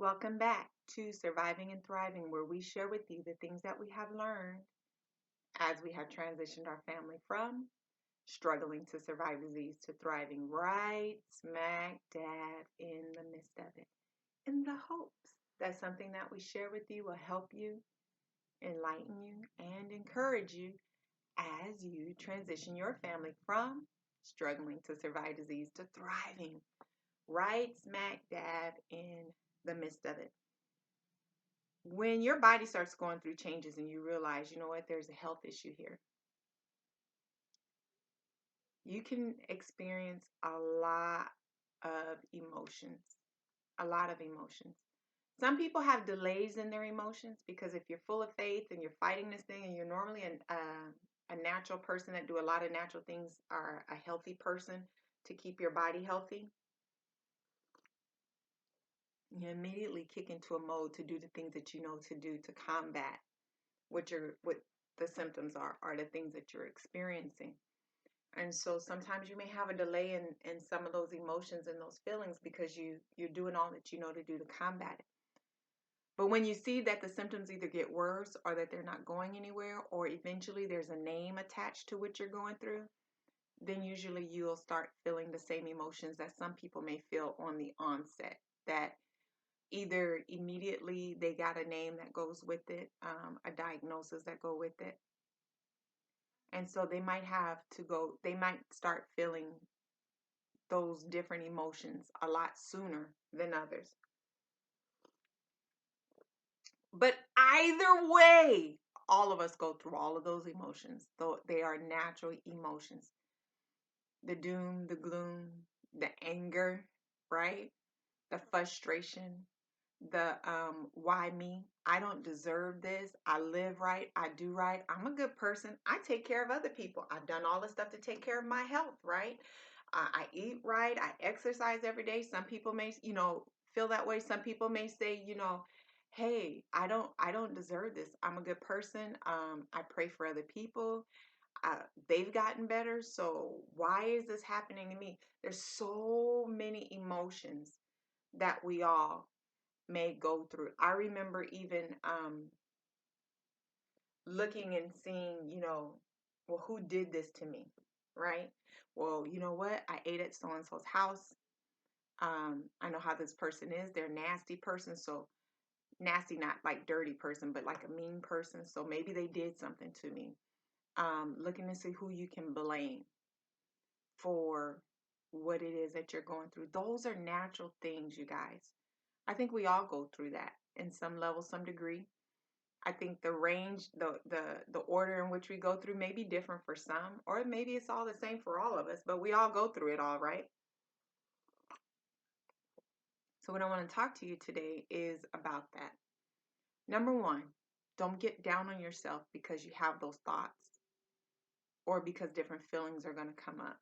Welcome back to Surviving and Thriving, where we share with you the things that we have learned as we have transitioned our family from struggling to survive disease to thriving right smack dab in the midst of it, in the hopes that something that we share with you will help you, enlighten you, and encourage you as you transition your family from struggling to survive disease to thriving right smack dab in the midst of it. When your body starts going through changes and you realize, you know what, there's a health issue here, you can experience a lot of emotions, a lot of emotions. Some people have delays in their emotions because if you're full of faith and you're fighting this thing and you're normally a natural person that do a lot of natural things, are a healthy person to keep your body healthy, you immediately kick into a mode to do the things that you know to do to combat what the symptoms are the things that you're experiencing. And so sometimes you may have a delay in some of those emotions and those feelings because you're doing all that you know to do to combat it. But when you see that the symptoms either get worse or that they're not going anywhere, or eventually there's a name attached to what you're going through, then usually you'll start feeling the same emotions that some people may feel on the onset, that either immediately they got a name that goes with it, a diagnosis that go with it. And so they might start feeling those different emotions a lot sooner than others. But either way, all of us go through all of those emotions, though they are natural emotions. The doom, the gloom, the anger, right? The frustration, the why me? I don't deserve this. I live right. I do right. I'm a good person. I take care of other people. I've done all the stuff to take care of my health, right? I eat right. I exercise every day. Some people may, feel that way. Some people may say, hey, I don't deserve this. I'm a good person. I pray for other people. They've gotten better. So why is this happening to me? There's so many emotions that we all may go through. I remember even looking and seeing, well, who did this to me, right? Well, you know what? I ate at so and so's house. I know how this person is. They're a nasty person. So nasty, not like dirty person, but like a mean person. So maybe they did something to me. Looking to see who you can blame for what it is that you're going through. Those are natural things, you guys. I think we all go through that in some level, some degree. I think the range, the order in which we go through may be different for some, or maybe it's all the same for all of us, but we all go through it all, right? So what I want to talk to you today is about that. Number one, don't get down on yourself because you have those thoughts or because different feelings are going to come up.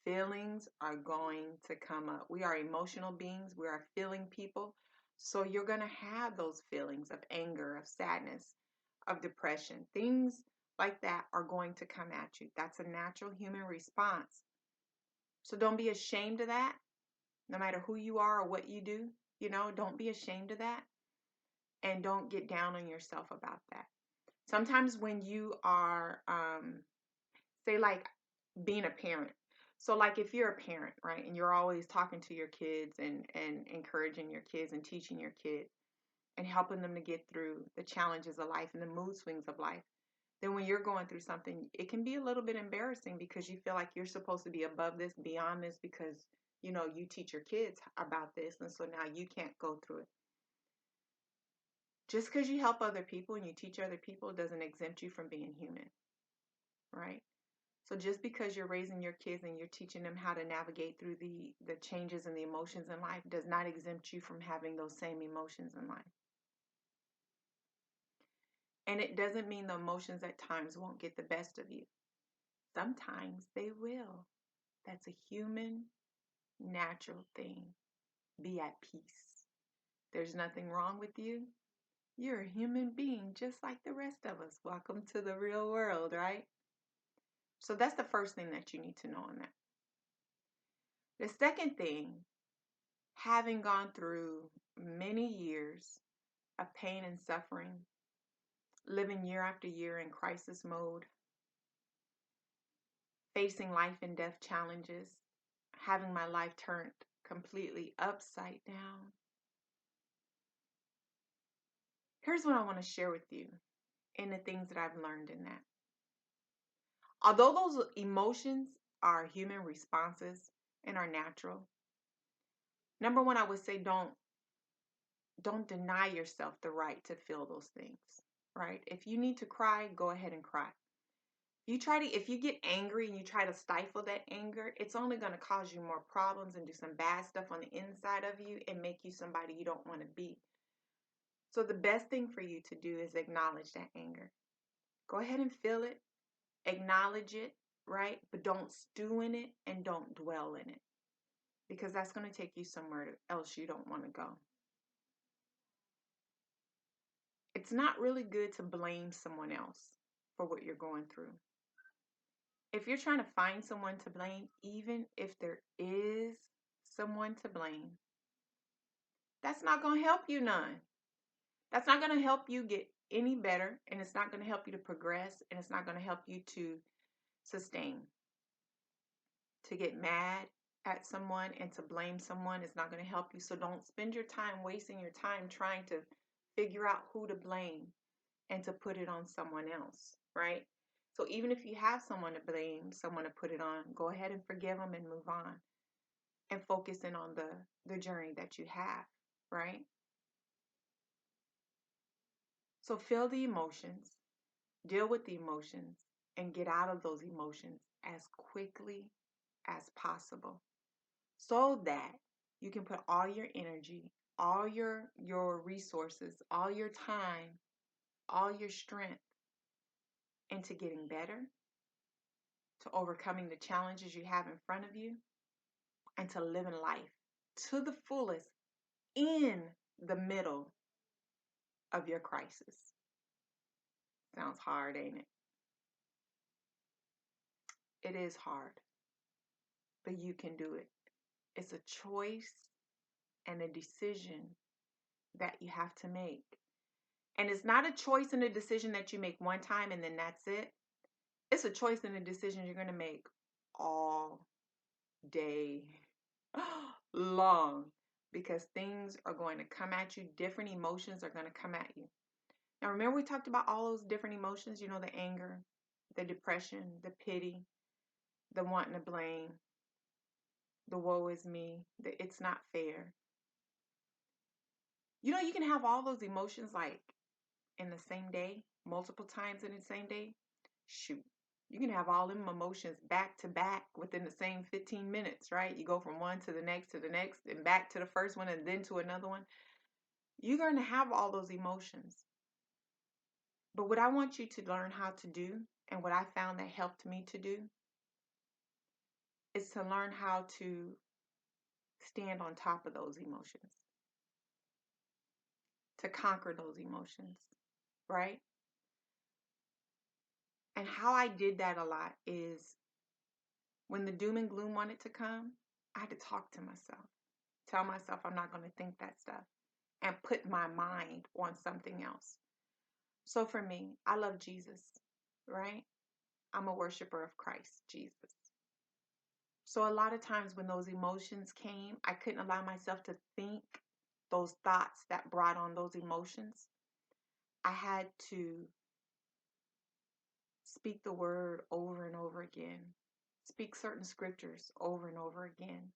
Feelings are going to come up. We are emotional beings. We are feeling people. So you're going to have those feelings of anger, of sadness, of depression. Things like that are going to come at you. That's a natural human response. So don't be ashamed of that, no matter who you are or what you do. Don't be ashamed of that. And don't get down on yourself about that. Sometimes when you are, say, like being a parent. So, like if you're a parent, right, and you're always talking to your kids and encouraging your kids and teaching your kids and helping them to get through the challenges of life and the mood swings of life, then when you're going through something, it can be a little bit embarrassing because you feel like you're supposed to be above this, beyond this, because you teach your kids about this, and so now you can't go through it. Just because you help other people and you teach other people doesn't exempt you from being human, right? So just because you're raising your kids and you're teaching them how to navigate through the changes and the emotions in life does not exempt you from having those same emotions in life. And it doesn't mean the emotions at times won't get the best of you. Sometimes they will. That's a human, natural thing. Be at peace. There's nothing wrong with you. You're a human being just like the rest of us. Welcome to the real world, right? So that's the first thing that you need to know on that. The second thing, having gone through many years of pain and suffering, living year after year in crisis mode, facing life and death challenges, having my life turned completely upside down. Here's what I want to share with you and the things that I've learned in that. Although those emotions are human responses and are natural, number one, I would say don't deny yourself the right to feel those things, right? If you need to cry, go ahead and cry. If you get angry and you try to stifle that anger, it's only going to cause you more problems and do some bad stuff on the inside of you and make you somebody you don't want to be. So the best thing for you to do is acknowledge that anger. Go ahead and feel it, acknowledge it, right? But don't stew in it and don't dwell in it, because that's going to take you somewhere else you don't want to go. It's not really good to blame someone else for what you're going through. If you're trying to find someone to blame, even if there is someone to blame, that's not going to help you none. That's not going to help you get any better, and it's not going to help you to progress, and it's not going to help you to sustain. To get mad at someone and to blame someone is not going to help you. So don't spend your time wasting your time trying to figure out who to blame and to put it on someone else, right? So even if you have someone to blame, someone to put it on, go ahead and forgive them and move on and focus in on the journey that you have, right? So feel the emotions, deal with the emotions, and get out of those emotions as quickly as possible so that you can put all your energy, all your resources, all your time, all your strength into getting better, to overcoming the challenges you have in front of you, and to living life to the fullest in the middle of your crisis. Sounds hard, ain't it? It is hard, but you can do it. It's a choice and a decision that you have to make. And it's not a choice and a decision that you make one time and then that's it. It's a choice and a decision you're going to make all day long, because things are going to come at you. Different emotions are going to come at you. Now, remember we talked about all those different emotions, the anger, the depression, the pity, the wanting to blame, the woe is me, the it's not fair. You can have all those emotions like in the same day, multiple times in the same day. Shoot, you can have all them emotions back to back within the same 15 minutes, right? You go from one to the next and back to the first one and then to another one. You're going to have all those emotions. But what I want you to learn how to do, and what I found that helped me to do, is to learn how to stand on top of those emotions, to conquer those emotions, right? And how I did that a lot is when the doom and gloom wanted to come, I had to talk to myself, tell myself I'm not going to think that stuff, and put my mind on something else. So for me, I love Jesus, right? I'm a worshiper of Christ, Jesus. So a lot of times when those emotions came, I couldn't allow myself to think those thoughts that brought on those emotions. I had to speak the word over and over again, speak certain scriptures over and over again.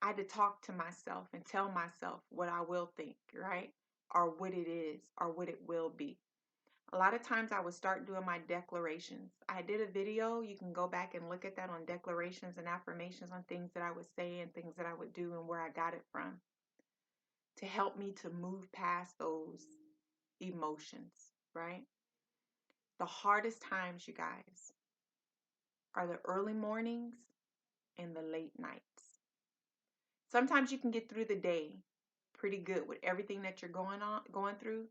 I had to talk to myself and tell myself what I will think, right? Or what it is, or what it will be. A lot of times I would start doing my declarations. I did a video. You can go back and look at that on declarations and affirmations on things that I would say and things that I would do and where I got it from to help me to move past those emotions, right? The hardest times, you guys, are the early mornings and the late nights. Sometimes you can get through the day pretty good with everything that you're going through,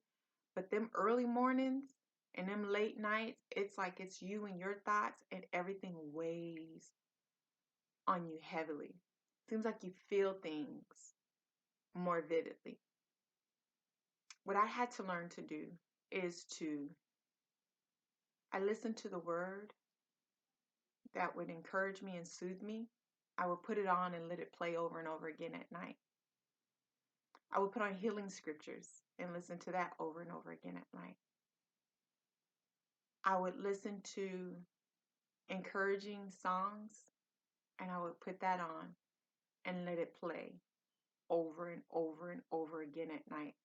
but them early mornings and them late nights, it's like it's you and your thoughts, and everything weighs on you heavily. Seems like you feel things more vividly. what I had to learn to do is I listened to the word that would encourage me and soothe me. I would put it on and let it play over and over again at night. I would put on healing scriptures and listen to that over and over again at night. I would listen to encouraging songs and I would put that on and let it play over and over and over again at night.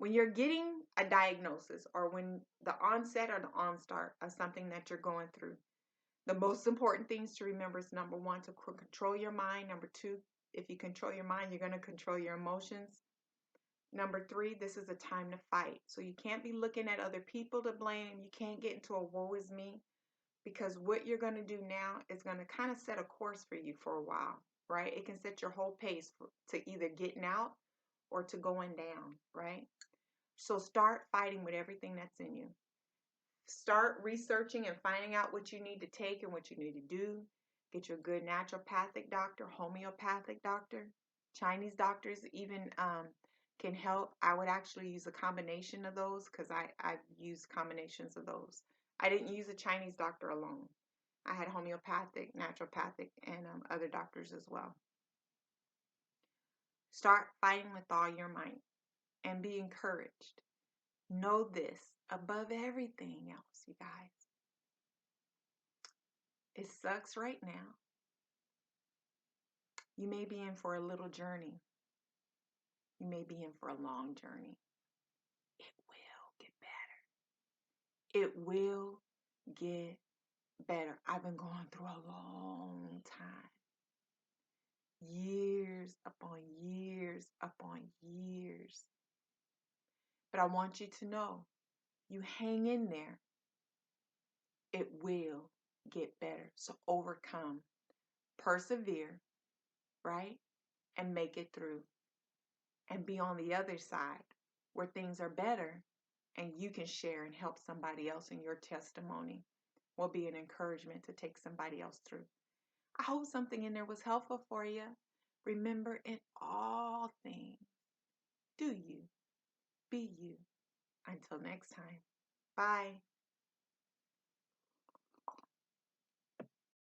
When you're getting a diagnosis or when the onset or the onstart of something that you're going through, the most important things to remember is number one, to control your mind. Number two, if you control your mind, you're going to control your emotions. Number three, this is a time to fight. So you can't be looking at other people to blame. You can't get into a woe is me, because what you're going to do now is going to kind of set a course for you for a while, right? It can set your whole pace to either getting out or to going down, right? So start fighting with everything that's in you. Start researching and finding out what you need to take and what you need to do. Get you a good naturopathic doctor, homeopathic doctor. Chinese doctors even can help. I would actually use a combination of those because I've used combinations of those. I didn't use a Chinese doctor alone. I had homeopathic, naturopathic, and other doctors as well. Start fighting with all your might and be encouraged. Know this above everything else, you guys. It sucks right now. You may be in for a little journey. You may be in for a long journey. It will get better. It will get better. I've been going through a long time. Years upon years upon years. But I want you to know, you hang in there. It will get better. So overcome, persevere, right? And make it through. And be on the other side where things are better and you can share and help somebody else, and your testimony will be an encouragement to take somebody else through. I hope something in there was helpful for you. Remember, in all things, do you, be you. Until next time, bye.